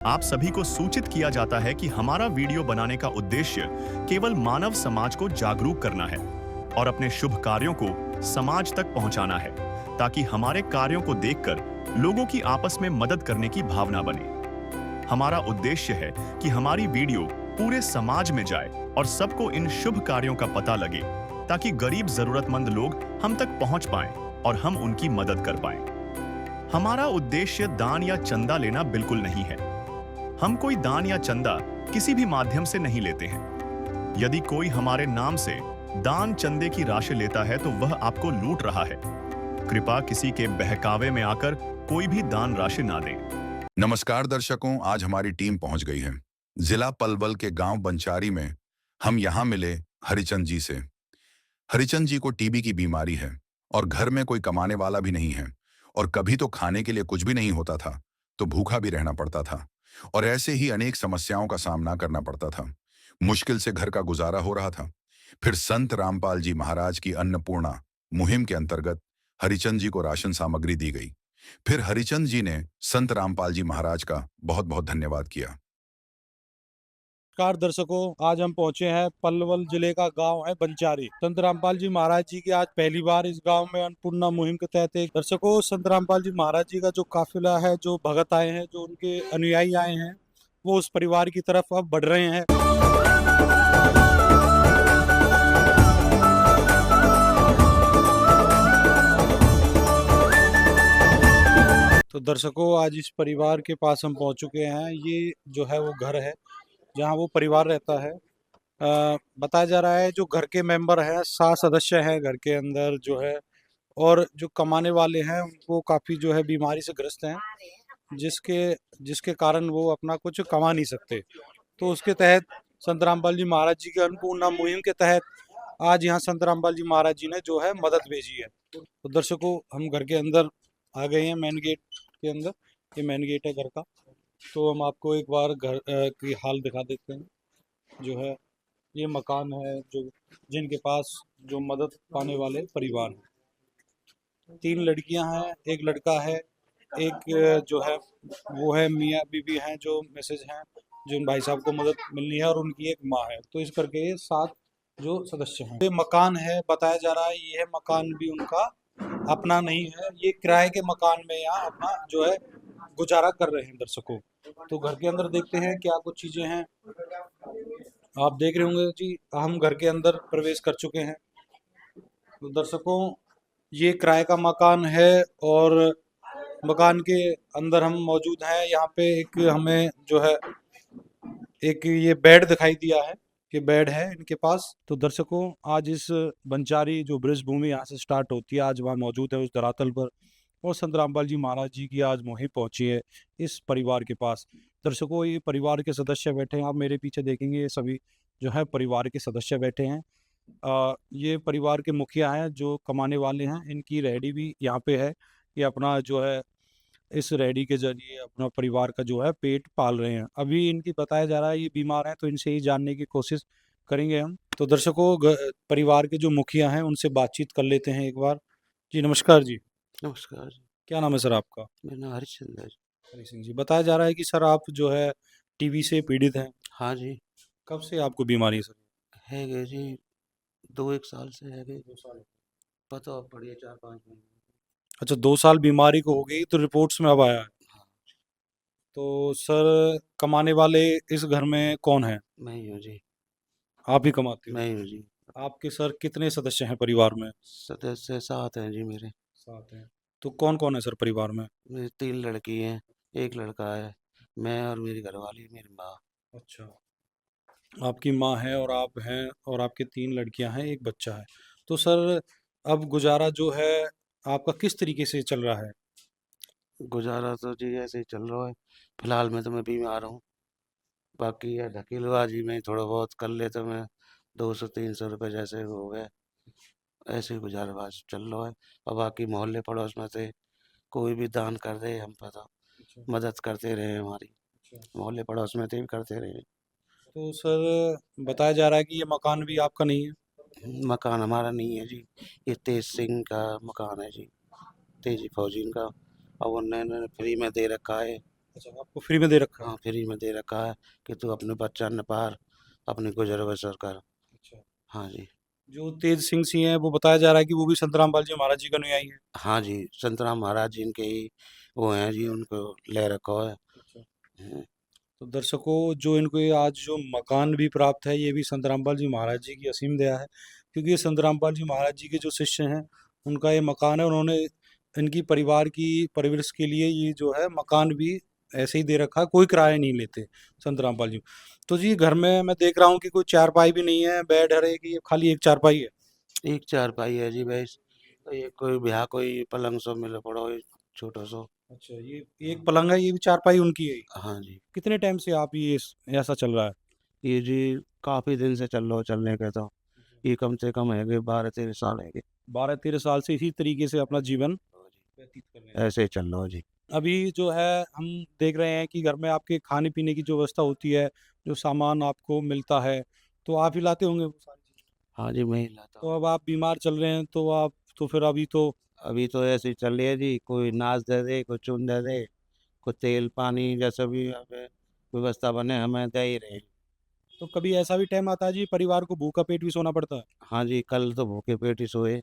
आप सभी को सूचित किया जाता है कि हमारा वीडियो बनाने का उद्देश्य केवल मानव समाज को जागरूक करना है और अपने शुभ कार्यों को समाज तक पहुंचाना है, ताकि हमारे कार्यों को देखकर लोगों की आपस में मदद करने की भावना बने। हमारा उद्देश्य है कि हमारी वीडियो पूरे समाज में जाए और सबको इन शुभ कार्यों का पता लगे, ताकि गरीब जरूरतमंद लोग हम तक पहुंच पाएं और हम उनकी मदद कर पाएं। हमारा उद्देश्य दान या चंदा लेना बिल्कुल नहीं है। हम कोई दान या चंदा किसी भी माध्यम से नहीं लेते हैं। यदि कोई हमारे नाम से दान चंदे की राशि लेता है तो वह आपको लूट रहा है। कृपया किसी के बहकावे में आकर कोई भी दान राशि ना दें। नमस्कार दर्शकों, आज हमारी टीम पहुंच गई है जिला पलवल के गांव बंचारी में। हम यहां मिले हरिचंद जी से। हरिचंद जी को टीबी की बीमारी है और घर में कोई कमाने वाला भी नहीं है, और कभी तो खाने के लिए कुछ भी नहीं होता था तो भूखा भी रहना पड़ता था, और ऐसे ही अनेक समस्याओं का सामना करना पड़ता था। मुश्किल से घर का गुजारा हो रहा था। फिर संत रामपाल जी महाराज की अन्नपूर्णा मुहिम के अंतर्गत हरिचंद जी को राशन सामग्री दी गई। फिर हरिचंद जी ने संत रामपाल जी महाराज का बहुत बहुत धन्यवाद किया। नमस्कार दर्शकों, आज हम पहुंचे हैं पलवल जिले का गांव है बंचारी। संत रामपाल जी महाराज जी की आज पहली बार इस गांव में अन्नपूर्णा मुहिम के तहत एक दर्शकों संत रामपाल जी महाराज जी का जो काफिला है, जो भगत आए हैं, जो उनके अनुयायी आए हैं, वो उस परिवार की तरफ अब बढ़ रहे हैं। तो दर्शकों, आज इस परिवार के पास हम पहुंच चुके हैं। ये जो है वो घर है जहाँ वो परिवार रहता है। बताया जा रहा है जो घर के मेंबर हैं, 7 सदस्य हैं घर के अंदर जो है, और जो कमाने वाले हैं उनको काफ़ी जो है बीमारी से ग्रस्त हैं, जिसके जिसके कारण वो अपना कुछ कमा नहीं सकते। तो उसके तहत संत रामपाल जी महाराज जी की अन्नपूर्णा मुहिम के तहत आज यहाँ संत रामपाल जी महाराज जी ने जो है मदद भेजी है। तो दर्शकों, हम घर के अंदर आ गए हैं, मेन गेट के अंदर। ये मेन गेट है घर का। तो हम आपको एक बार घर की हाल दिखा देते हैं। जो है ये मकान है जो जिनके पास जो मदद पाने वाले परिवार हैं। 3 लड़कियां हैं, एक लड़का है, एक जो है वो है मियाँ बीबी हैं जो मैसेज हैं, जो इन भाई साहब को मदद मिलनी है, और उनकी एक माँ है। तो इस करके ये 7 जो सदस्य हैं। ये मकान है, बताया जा रहा है ये मकान भी उनका अपना नहीं है, ये किराए के मकान में यहाँ अपना जो है गुजारा कर रहे हैं दर्शकों। तो घर के अंदर देखते हैं क्या कुछ चीजें हैं। आप देख रहे होंगे जी, हम घर के अंदर प्रवेश कर चुके हैं। तो दर्शकों, ये किराए का मकान है और मकान के अंदर हम मौजूद हैं। यहाँ पे एक हमें जो है एक ये बेड दिखाई दिया है कि बेड है इनके पास। तो दर्शकों, आज इस बंचारी जो ब्रज भूमि यहाँ से स्टार्ट होती है, आज वहाँ मौजूद है उस धरातल पर, और संत रामपाल जी महाराज जी की आज मुहिम पहुंची है इस परिवार के पास। दर्शकों, ये परिवार के सदस्य बैठे हैं, आप मेरे पीछे देखेंगे, ये सभी जो है परिवार के सदस्य बैठे हैं। ये परिवार के मुखिया हैं जो कमाने वाले हैं, इनकी रेहड़ी भी यहाँ पे है। ये अपना जो है इस रेहड़ी के जरिए अपना परिवार का जो है पेट पाल रहे हैं। अभी इनकी बताया जा रहा है ये बीमार हैं, तो इनसे ही जानने की कोशिश करेंगे हम। तो दर्शकों, परिवार के जो मुखिया हैं उनसे बातचीत कर लेते हैं एक बार। जी नमस्कार जी। नमस्कार जी। क्या नाम है सर आपका? मेरा नाम हरिश्चंद्र है जी। हरि सिंह जी। बताया जा रहा है कि सर आप जो है टीबी से पीड़ित हैं। हाँ जी, कब से आपको बीमारी है सर? है गए जी, 2-1 साल से है गए। 2 साल। पता अब बढ़िया 4-5 महीने। अच्छा, 2 साल बीमारी को हो गई, तो रिपोर्ट्स में अब आया है। हाँ, तो सर, कमाने वाले इस घर में कौन है? मैं ही हूँ जी। आप ही कमाते हो? मैं ही हूँ जी। आपके सर कितने सदस्य हैं परिवार में? सदस्य 7 हैं जी मेरे। 7 हैं। तो कौन कौन है सर परिवार में? मेरी 3 लड़की हैं, 1 लड़का है। मैं और मेरी घरवाली, मेरी माँ। अच्छा, आपकी माँ है और आप हैं, और आपकी 3 लड़कियां हैं, 1 बच्चा है। तो सर, अब गुजारा जो है आपका किस तरीके से चल रहा है? गुजारा तो जी ऐसे ही चल रहा है। फिलहाल में तो मैं बीमार हूँ। बाकी ये ढकेलबाजी में थोड़ा बहुत कर लेता मैं, 200-300 रुपये जैसे हो गए। ऐसे ही गुजारा बस चल रहा है। और बाकी मोहल्ले पड़ोस में से कोई भी दान कर दे, हम पता अच्छा। मदद करते रहे हमारी। अच्छा। मोहल्ले पड़ोस में थे भी करते रहे। तो सर, बताया जा रहा है कि ये मकान भी आपका नहीं है? मकान हमारा नहीं है जी, ये तेज सिंह का मकान है जी, तेजी फौजीन का। और उन्होंने फ्री में दे रखा है। अच्छा, आपको फ्री में दे रखा है। हाँ, फ्री में दे रखा है कि तू अपने बच्चा न पार अपनी गुजर बसर कर। अच्छा, हाँ जी। जो तेज सिंह सिंह हैं वो बताया जा रहा है कि वो भी संत रामपाल जी महाराज जी का अनुयायी है। हाँ जी, संतराम महाराज जी इनके ही वो हैं जी, उनको ले रखा है। अच्छा, हम्म, तो दर्शकों जो इनको ये आज जो मकान भी प्राप्त है ये भी संत रामपाल जी महाराज जी की असीम दया है, क्योंकि ये संत रामपाल जी महाराज जी के जो शिष्य हैं उनका ये मकान है। उन्होंने इनकी परिवार की परवरिश के लिए ये जो है मकान भी ऐसे ही दे रखा है, कोई किराया नहीं लेते संत रामपाल जी। तो जी घर में मैं देख रहा हूँ कि कोई चारपाई भी नहीं है, बेड है कि खाली एक चारपाई है। एक चारपाई है जी बस। ये कोई ब्याह कोई पलंग सो मिले पड़ो, ये छोटो सो। अच्छा, ये एक पलंग है, ये भी चारपाई उनकी है। हाँ जी। कितने टाइम से आप ये ऐसा चल रहा है? ये जी काफी दिन से चल रहा चलने के तो ये कम से कम है 12-13 साल है 12-13 साल से इसी तरीके से अपना जीवन व्यतीत कर रहे हैं। ऐसे ही चल रहा जी। अभी जो है हम देख रहे हैं कि घर में आपके खाने पीने की जो व्यवस्था होती है, जो सामान आपको मिलता है, तो आप ही लाते होंगे वो सारी चीज़ें। हाँ जी, मैं ही लाता हूँ। तो अब आप बीमार चल रहे हैं तो आप तो फिर अभी तो अभी तो ऐसे ही चल रही है जी, कोई नाच दे दे, कोई चून दे दे, कोई तेल पानी जैसा भी हमें व्यवस्था बने हमें दे ही रहे। तो कभी ऐसा भी टाइम आता है जी परिवार को भूखा पेट भी सोना पड़ता है। हाँ जी, कल तो भूखे पेट ही सोए।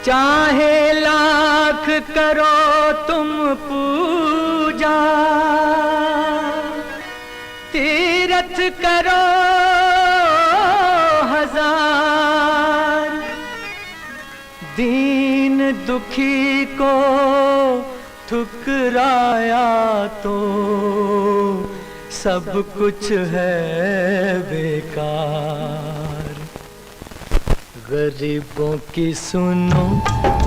चाहे लाख करो तुम पूजा, तीरथ करो हजार, दीन दुखी को ठुकराया तो सब कुछ है बेकार। गरीबों की सुनो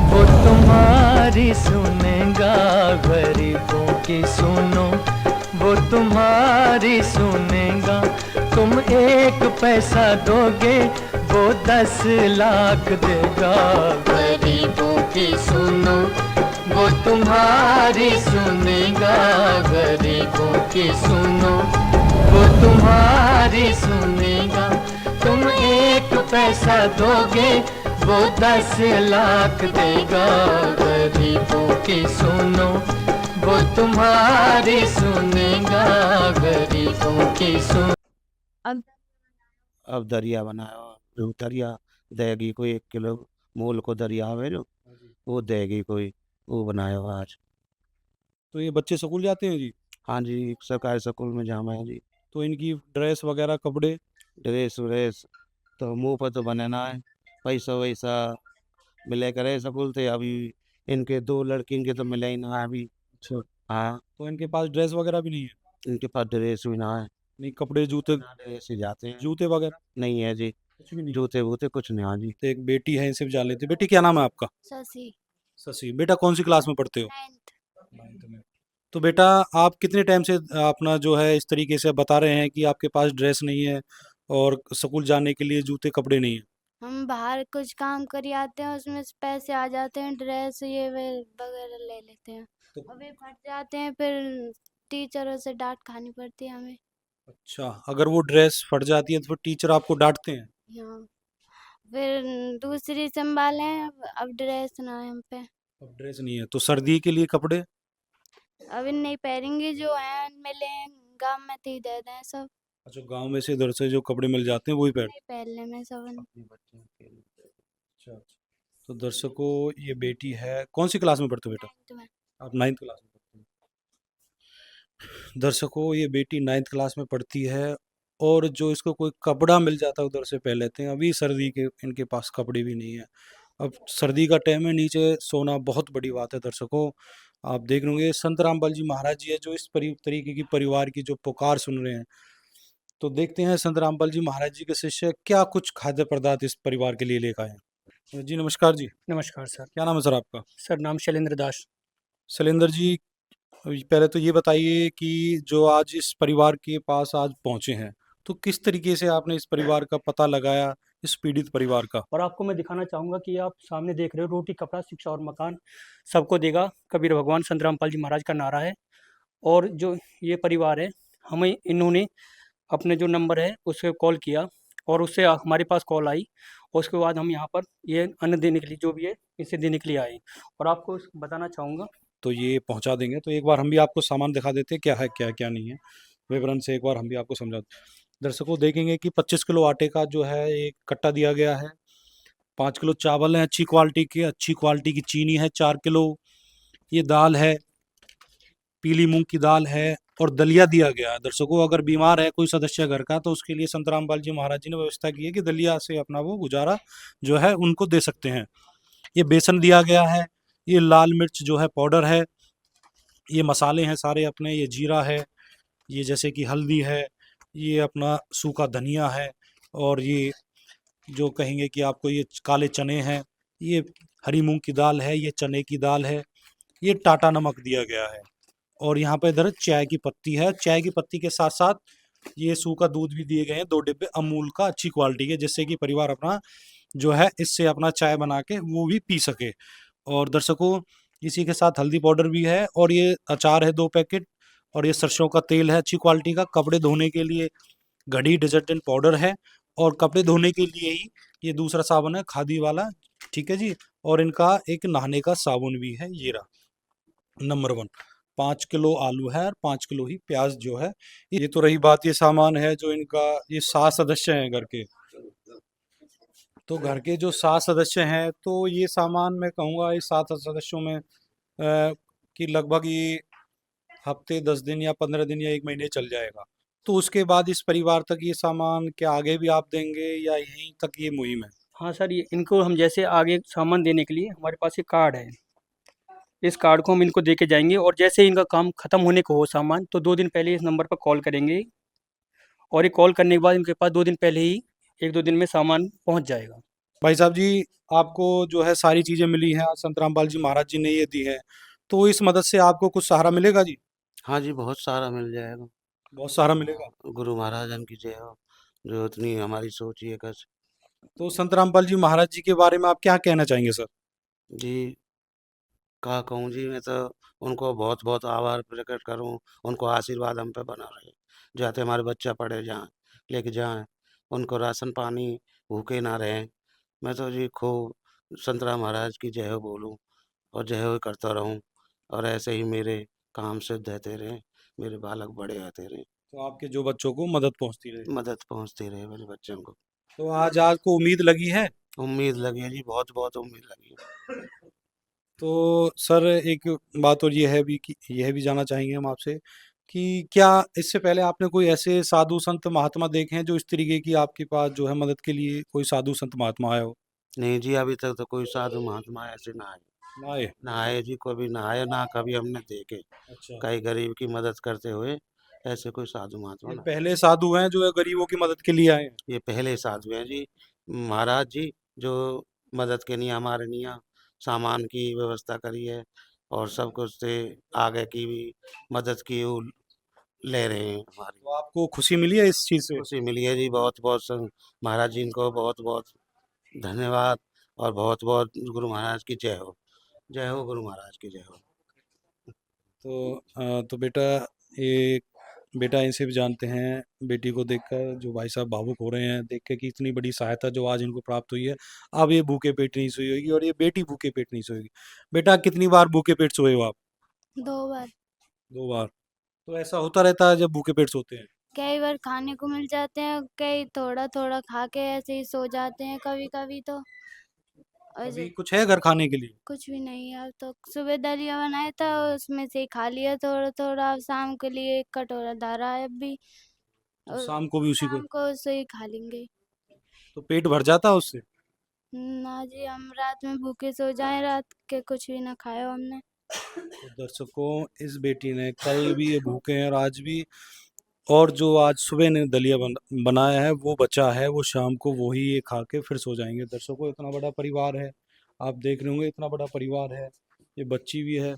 वो तुम्हारी सुनेगा, गरीबों की सुनो वो तुम्हारी सुनेगा। तुम 1 पैसा दोगे वो 10 लाख देगा। गरीबों की सुनो वो तुम्हारी सुनेगा, गरीबों की सुनो वो तुम्हारी सुनेगा। तुम 1 पैसा दोगे वो 10 लाख देगा। गरीबों की सुनो वो तुम्हारी सुनेगा, गरीबों की सुनो। अब दरिया बनाया, जो दरिया देगी कोई 1 किलो मूल को दरिया है जो वो देगी कोई, वो बनाया हुआ आज। तो ये बच्चे स्कूल जाते हैं जी? हाँ जी, सरकारी स्कूल में जामा है जी। तो इनकी ड्रेस वगैरह कपड़े? ड्रेस व्रेस तो मुंह पर तो बने है, पैसा वैसा मिले करे स्कूल थे। अभी इनके 2 लड़की इनके तो मिले ही ना है अभी। अच्छा, हाँ, तो इनके पास ड्रेस वगैरह भी नहीं है? इनके पास ड्रेस भी ना है। नहीं, कपड़े जूते ना ड्रेस ही जाते हैं। जूते वगैरह नहीं है जी, कुछ भी नहीं? जूते वूते कुछ नहीं। हाँ जी। तो एक बेटी है, इनसे भी जान लेते हैं। बेटी क्या नाम है आपका? शशि। शशि। बेटा कौन सी क्लास में पढ़ते हो? 9th। 9th में। तो बेटा आप कितने टाइम से अपना जो है इस तरीके से बता रहे हैं कि आपके पास ड्रेस नहीं है और स्कूल जाने के लिए जूते कपड़े नहीं है? हम बाहर कुछ काम कर आते हैं, उसमें से पैसे आ जाते हैं, ड्रेस ये वे वगैरह ले लेते हैं। तो और वे फट जाते हैं, फिर टीचरों से डांट खानी पड़ती है हमें। अच्छा, अगर वो ड्रेस फट जाती है तो फिर टीचर आपको डांटते हैं? यहाँ फिर दूसरी संभालें, अब ड्रेस ना है हम पे। अब ड्रेस नहीं है तो सर्दी के लिए कपड़े? अभी नहीं पहनेंगे, जो हैं मिले गांव में थे दे दें सब। अच्छा, गांव में से इधर से जो कपड़े मिल जाते हैं वही पहन। नहीं पहनने में सब। अच्छा, अच्छा। तो दर्शकों ये बेटी है, कौन सी क्लास में पढ़ते हो बेटा? 9th में। आप 9th क्लास में पढ़ते हो। दर्शकों ये बेटी 9th क्लास में पढ़ती है और जो इसको कोई कपड़ा मिल जाता है उधर से पहन लेते हैं। अभी सर्दी के इनके पास कपड़े भी नहीं है। अब सर्दी का टाइम है, नीचे सोना बहुत बड़ी बात है। दर्शकों आप देख रहे संत रामपाल जी महाराज जी है जो इस तरीके की परिवार की जो पुकार सुन रहे हैं। तो देखते हैं संत रामपाल जी महाराज जी के शिष्य क्या कुछ खाद्य पदार्थ इस परिवार के लिए लेकर आए हैं। जी नमस्कार जी। नमस्कार सर। क्या नाम है सर आपका? सर नाम शैलेंद्र दास। शैलेंद्र जी, पहले तो ये बताइए कि जो आज इस परिवार के पास आज पहुंचे हैं तो किस तरीके से आपने इस परिवार का पता लगाया, इस पीड़ित परिवार का? और आपको मैं दिखाना चाहूँगा कि आप सामने देख रहे हो, रोटी कपड़ा शिक्षा और मकान सबको देगा कबीर भगवान संत रामपाल जी महाराज का नारा है। और जो ये परिवार है, हमें इन्होंने अपने जो नंबर है उस पर कॉल किया और उससे हमारे पास कॉल आई और उसके बाद हम यहाँ पर ये अन्न देने के लिए जो भी है इसे देने के लिए आए और आपको बताना चाहूँगा तो ये पहुँचा देंगे। तो एक बार हम भी आपको सामान दिखा देते हैं क्या है क्या क्या नहीं है, विवरण से एक बार हम भी आपको समझा दर्शकों देखेंगे कि 25 किलो आटे का जो है एक कट्टा दिया गया है, 5 किलो चावल है अच्छी क्वालिटी के, अच्छी क्वालिटी की चीनी है 4 किलो, ये दाल है, पीली मूंग की दाल है और दलिया दिया गया है। दर्शकों अगर बीमार है कोई सदस्य घर का तो उसके लिए संत रामपाल जी महाराज जी ने व्यवस्था की है कि दलिया से अपना वो गुजारा जो है उनको दे सकते हैं। ये बेसन दिया गया है, ये लाल मिर्च जो है पाउडर है, ये मसाले हैं सारे अपने, ये जीरा है, ये जैसे कि हल्दी है, ये अपना सूखा धनिया है और ये जो कहेंगे कि आपको ये काले चने हैं, ये हरी मूंग की दाल है, ये चने की दाल है, ये टाटा नमक दिया गया है और यहाँ पे इधर चाय की पत्ती है। चाय की पत्ती के साथ साथ ये सूखा दूध भी दिए गए हैं 2 डिब्बे अमूल का अच्छी क्वालिटी के, जिससे कि परिवार अपना जो है इससे अपना चाय बना के वो भी पी सके। और दर्शकों इसी के साथ हल्दी पाउडर भी है और ये अचार है 2 पैकेट और ये सरसों का तेल है अच्छी क्वालिटी का, कपड़े धोने के लिए घड़ी डिटर्जेंट पाउडर है और कपड़े धोने के लिए ही ये दूसरा साबुन है खादी वाला, ठीक है जी। और इनका एक नहाने का साबुन भी है, ये रहा नंबर 1। 5 किलो आलू है और 5 किलो ही प्याज जो है। ये तो रही बात, ये सामान है जो इनका, ये 7 सदस्य हैं घर के। तो घर के जो 7 सदस्य हैं तो ये सामान मैं कहूँगा इस 7 सदस्यों में कि लगभग ये हफ्ते 10 दिन या 15 दिन या 1 महीने चल जाएगा। तो उसके बाद इस परिवार तक ये सामान क्या आगे भी आप देंगे या यहीं तक ये मुहिम है? हाँ सर, ये इनको हम जैसे आगे सामान देने के लिए हमारे पास एक कार्ड है, इस कार्ड को हम इनको दे के जाएंगे और जैसे ही इनका काम खत्म होने को हो सामान तो 2 दिन पहले इस नंबर पर कॉल करेंगे और ये कॉल करने के बाद इनके पास 2 दिन पहले ही 1-2 दिन में सामान पहुंच जाएगा। भाई साहब जी, आपको जो है सारी चीज़ें मिली हैं, संत रामपाल जी महाराज जी ने ये दी है, तो इस मदद से आपको कुछ सहारा मिलेगा जी? हाँ जी, बहुत सारा मिल जाएगा। बहुत सहारा मिलेगा। गुरु महाराजन की जय हो, जो इतनी हमारी सोची है कस। तो संत रामपाल जी महाराज जी के बारे में आप क्या कहना चाहेंगे सर? जी, क्या कहूँ जी, मैं तो उनको बहुत-बहुत आभार प्रकट करूँ, उनको आशीर्वाद हम पे बना रहे। जाते हमारे बच्चा पढ़े जाएँ, लेके जाएँ, उनको राशन पानी भूखे ना रहें। मैं तो जी खूब संत राम महाराज की जय हो बोलूँ और जय हो करता रहूँ और ऐसे ही मेरे काम सिद्ध होते रहें, मेरे बालक बड़े होते रहें, तो आपके जो बच्चों को मदद पहुँचती रहे। मदद पहुँचती रहे मेरे बच्चों को। तो आज आपको उम्मीद लगी है? उम्मीद लगी है जी, बहुत-बहुत उम्मीद लगी है। तो सर एक बात और ये है भी कि यह भी जानना चाहेंगे हम आपसे कि क्या इससे पहले आपने कोई ऐसे साधु संत महात्मा देखे हैं जो इस तरीके की आपके पास जो है मदद के लिए कोई साधु संत महात्मा आया हो? नहीं जी, अभी तक तो कोई साधु महात्मा ऐसे ना आए। ना आए? ना आए जी, कभी ना आए, ना कभी हमने देखे। अच्छा। कहीं गरीब की मदद करते हुए, ऐसे कोई साधु महात्मा ये ना। पहले साधु हैं जो गरीबों की मदद के लिए आए हैं। ये पहले साधु हैं जी, महाराज जी, जो मदद के लिए हमारे लिए सामान की व्यवस्था करी है और सब कुछ से आगे की भी मदद की वो ले रहे हैं हमारी। तो आपको खुशी मिली है इस चीज़ से? खुशी मिली है जी, बहुत-बहुत महाराज जी को बहुत-बहुत धन्यवाद और बहुत-बहुत गुरु महाराज की जय हो। जय हो गुरु महाराज की जय हो। तो बेटा ये बेटा इनसे भी जानते हैं, बेटी को देखकर जो भाई साहब भावुक हो रहे हैं देख के कि इतनी बड़ी सहायता जो आज इनको प्राप्त हुई है। अब ये भूखे पेट नहीं सोई होगी और ये बेटी भूखे पेट नहीं सोएगी। बेटा कितनी बार भूखे पेट सोए हो आप? 2 बार। 2 बार। तो ऐसा होता रहता है जब भूखे पेट सोते हैं? कई बार खाने को मिल जाते हैं, कई थोड़ा-थोड़ा खा के ऐसे ही सो जाते हैं कभी-कभी तो। और अभी ज कुछ है घर खाने के लिए? कुछ भी नहीं है अब तो। सुबह दलिया बनाया था उसमें से ही खा लिया थोड़ा-थोड़ा, अब शाम के लिए 1 कटोरा धरा है अभी तो और शाम को भी उसी को? शाम को उसे ही खा लेंगे। तो पेट भर जाता है उससे? ना जी, हम रात में भूखे सो जाएँ, रात के कुछ भी ना खाया हो हमने। तो दर्शकों इस बेटी ने कल भी ये भूखे हैं और आज भी, और जो आज सुबह ने दलिया बनाया है वो बचा है, वो शाम को वही ये खा के फिर सो जाएंगे। दर्शकों इतना बड़ा परिवार है, आप देख रहे होंगे इतना बड़ा परिवार है, ये बच्ची भी है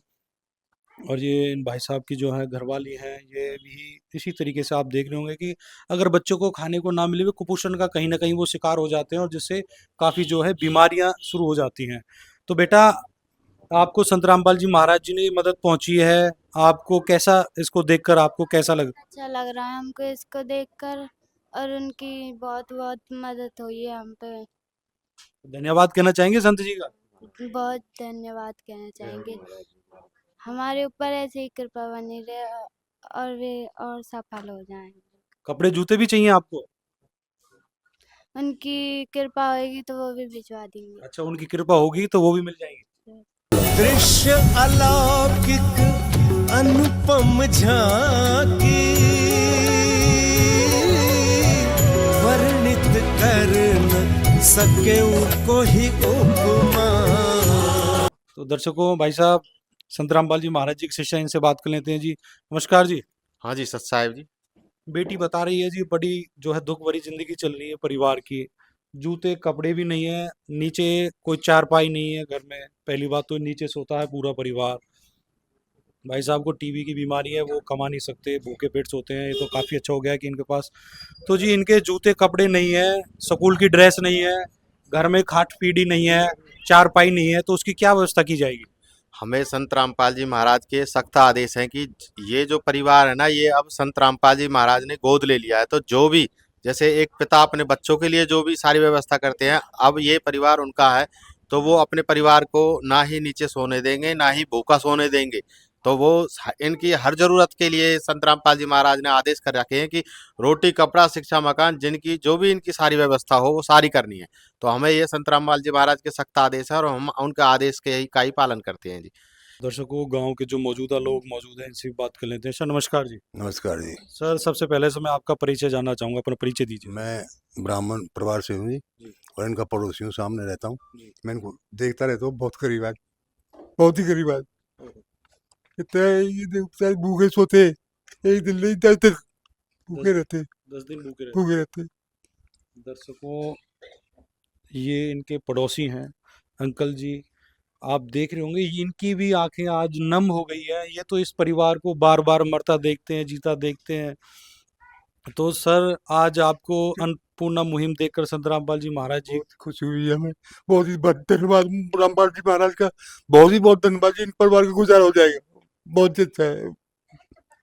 और ये इन भाई साहब की जो है घरवाली है, ये भी इसी तरीके से आप देख रहे होंगे कि अगर बच्चों को खाने को ना मिले, वे कुपोषण का कहीं ना कहीं वो शिकार हो जाते हैं और जिससे काफ़ी जो है बीमारियां शुरू हो जाती हैं। तो बेटा आपको संत रामपाल जी महाराज जी ने ये मदद पहुंची है, आपको कैसा, इसको देखकर आपको कैसा लगा? अच्छा लग रहा है हमको इसको देखकर। और उनकी बहुत बहुत मदद हुई है हम पे। धन्यवाद कहना चाहेंगे संत जी का? बहुत धन्यवाद कहना चाहेंगे। हमारे ऊपर ऐसे ही कृपा बनी रहे और वे और सफल हो जाएं। कपड़े जूते भी चाहिए आपको? उनकी कृपा होगी तो वो भी भिजवा देंगे। अच्छा, उनकी कृपा होगी तो वो भी मिल जाएंगे। दृश्य अलौकिक अनुपम झांकी वर्णित कर न सके कोई उपमा। तो दर्शकों, भाई साहब संत रामपाल जी महाराज जी के शिष्य, इनसे बात कर लेते हैं जी। नमस्कार जी। हाँ जी, सत साहिब जी। बेटी बता रही है जी, बड़ी जो है दुख भरी जिंदगी चल रही है परिवार की। जूते कपड़े भी नहीं है, नीचे कोई चारपाई नहीं है घर में। पहली बात तो नीचे सोता है पूरा परिवार। भाई साहब को टीबी की बीमारी है, वो कमा नहीं सकते, भूखे पेट सोते हैं। ये तो काफ़ी अच्छा हो गया कि इनके पास तो जी इनके जूते कपड़े नहीं है, स्कूल की ड्रेस नहीं है, घर में खाट पीढ़ी नहीं है, चारपाई नहीं है, तो उसकी क्या व्यवस्था की जाएगी? हमें संत रामपाल जी महाराज के सख्त आदेश हैं कि ये जो परिवार है ना, ये अब संत रामपाल जी महाराज ने गोद ले लिया है। तो जो भी, जैसे एक पिता अपने बच्चों के लिए जो भी सारी व्यवस्था करते हैं, अब ये परिवार उनका है। तो वो अपने परिवार को ना ही नीचे सोने देंगे, ना ही भूखा सोने देंगे। तो वो इनकी हर जरूरत के लिए संत रामपाल जी महाराज ने आदेश कर रखे हैं कि रोटी, कपड़ा, शिक्षा, मकान, जिनकी जो भी इनकी सारी व्यवस्था हो वो सारी करनी है। तो हमें ये संत रामपाल जी महाराज के सख्त आदेश है और हम उनके आदेश के का ही पालन करते हैं जी। दर्शकों, गांव के जो मौजूदा लोग मौजूद हैं, इनसे भी बात कर लेते हैं। सर नमस्कार जी। नमस्कार जी। सर, सबसे पहले से मैं आपका परिचय जानना चाहूँगा, अपना परिचय दीजिए। मैं ब्राह्मण परिवार से हूँ जी, और इनका पड़ोसी हूँ, सामने रहता हूँ। मैं इनको देखता रहता हूँ, बहुत करीब है, बहुत ही करीब है। इतने ये देखता है, भूखे सोते, एक दिन नहीं 10 दिन भूखे रहते, 10 दिन भूखे रहते। दर्शकों, ये इनके पड़ोसी हैं अंकल जी। आप देख रहे होंगे, इनकी भी आंखें आज नम हो गई है। ये तो इस परिवार को बार बार मरता देखते हैं, जीता देखते हैं। तो सर, आज आपको अन्नपूर्णा मुहिम देखकर संत रामपाल जी महाराज जी बहुत खुशी हुई है हमें, बहुत ही धन्यवाद रामपाल जी महाराज का, बहुत धन्यवाद जी। इन परिवार का गुजारा हो जाएगा, बहुत अच्छा है।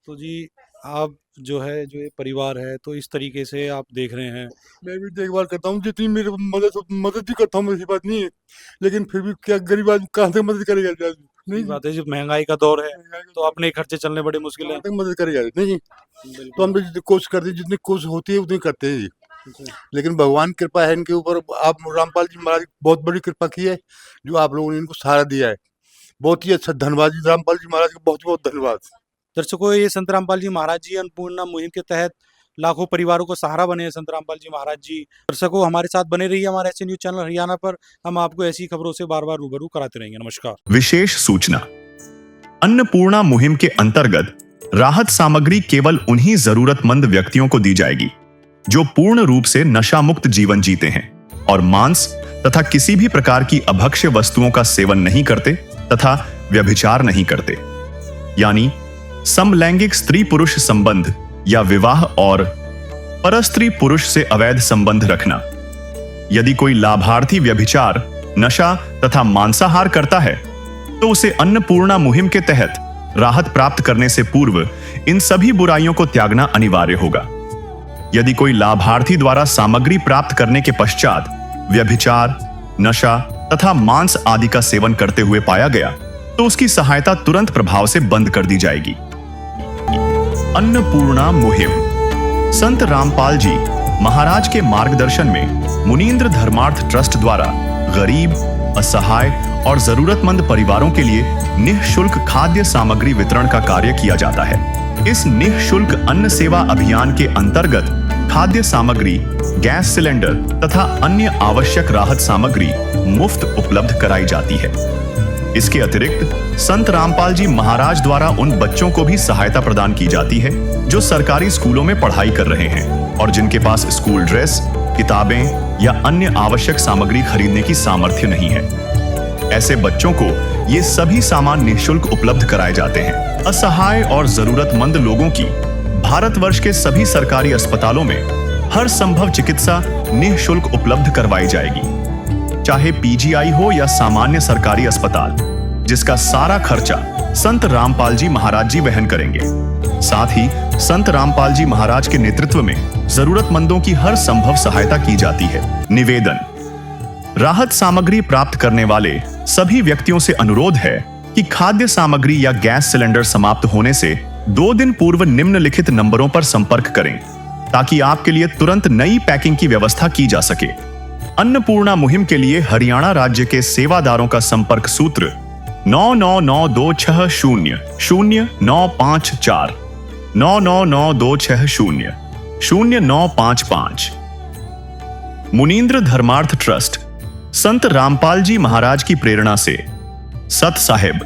तो जी आप जो है, जो ये परिवार है, तो इस तरीके से आप देख रहे हैं। मैं भी देखभाल करता हूँ, जितनी मेरी मदद भी करता हूँ, ऐसी बात नहीं है, लेकिन फिर भी क्या गरीब आदमी कहाँ से मदद करेगा? नहीं, बात है, जब महंगाई का दौर है तो अपने खर्चे चलने बड़े मुश्किल है। मदद करेगा नहीं, तो हम भी कोशिश करते हैं, जितनी कोशिश होती है उतनी करते हैं जी। लेकिन भगवान कृपा है इनके ऊपर। आप रामपाल जी महाराज बहुत बड़ी कृपा की है, जो आप लोगों ने इनको सहारा दिया है। बहुत ही अच्छा, धन्यवाद जी रामपाल जी महाराज का, बहुत बहुत धन्यवाद। दर्शकों, ये संत रामपाल जी महाराज जी अन्नपूर्णा मुहिम के तहत लाखों परिवारों को सहारा बने हैं संत रामपाल जी महाराज जी। दर्शकों, हमारे साथ बने रहिए हमारे ऐसे न्यूज चैनल हरियाणा पर। हम आपको ऐसी खबरों से बार बार रूबरू कराते रहेंगे। नमस्कार। विशेष सूचना, अन्नपूर्णा मुहिम के अंतर्गत राहत सामग्री केवल उन्हीं जरूरतमंद व्यक्तियों को दी जाएगी जो पूर्ण रूप से नशा मुक्त जीवन जीते हैं और मांस तथा किसी भी प्रकार की अभक्ष्य वस्तुओं का सेवन नहीं करते तथा व्यभिचार नहीं करते, यानी समलैंगिक स्त्री पुरुष संबंध या विवाह और परस्त्री पुरुष से अवैध संबंध रखना। यदि कोई लाभार्थी व्यभिचार, नशा तथा मांसाहार करता है तो उसे अन्नपूर्णा मुहिम के तहत राहत प्राप्त करने से पूर्व इन सभी बुराइयों को त्यागना अनिवार्य होगा। यदि कोई लाभार्थी द्वारा सामग्री प्राप्त करने के पश्चात व्यभिचार, नशा तथा मांस आदि का सेवन करते हुए पाया गया तो उसकी सहायता तुरंत प्रभाव से बंद कर दी जाएगी। अन्नपूर्णा मुहिम संत रामपाल जी महाराज के मार्गदर्शन में मुनीन्द्र धर्मार्थ ट्रस्ट द्वारा गरीब, असहाय और जरूरतमंद परिवारों के लिए निःशुल्क खाद्य सामग्री वितरण का कार्य किया जाता है। इस निःशुल्क अन्न सेवा अभियान के अंतर्गत खाद्य सामग्री, गैस सिलेंडर तथा अन्य आवश्यक राहत सामग्री मुफ्त उपलब्ध कराई जाती है। इसके अतिरिक्त संत रामपाल जी महाराज द्वारा उन बच्चों को भी सहायता प्रदान की जाती है जो सरकारी स्कूलों में पढ़ाई कर रहे हैं और जिनके पास स्कूल ड्रेस, किताबें या अन्य आवश्यक सामग्री खरीदने की सामर्थ्य नहीं है। ऐसे बच्चों को ये सभी सामान निःशुल्क उपलब्ध कराए जाते हैं। असहाय और जरूरतमंद लोगों की भारतवर्ष के सभी सरकारी अस्पतालों में हर संभव चिकित्सा निःशुल्क उपलब्ध करवाई जाएगी, चाहे पीजीआई हो या सामान्य सरकारी अस्पताल, जिसका सारा खर्चा संत रामपाल जी महाराज जी वहन करेंगे। साथ ही संत रामपाल जी महाराज के नेतृत्व में जरूरतमंदों की हर संभव सहायता की जाती है। निवेदन: राहत सामग्री प्राप्त करने वाले सभी व्यक्तियों से अनुरोध है कि खाद्य सामग्री या गैस सिलेंडर समाप्त होने से 2 दिन पूर्व निम्नलिखित नंबरों पर संपर्क करें ताकि आपके लिए तुरंत नई पैकिंग की व्यवस्था की जा सके। अन्नपूर्णा मुहिम के लिए हरियाणा राज्य के सेवादारों का संपर्क सूत्र 9992600954 9992600955। मुनींद्र धर्मार्थ ट्रस्ट संत रामपाल जी महाराज की प्रेरणा से सत साहिब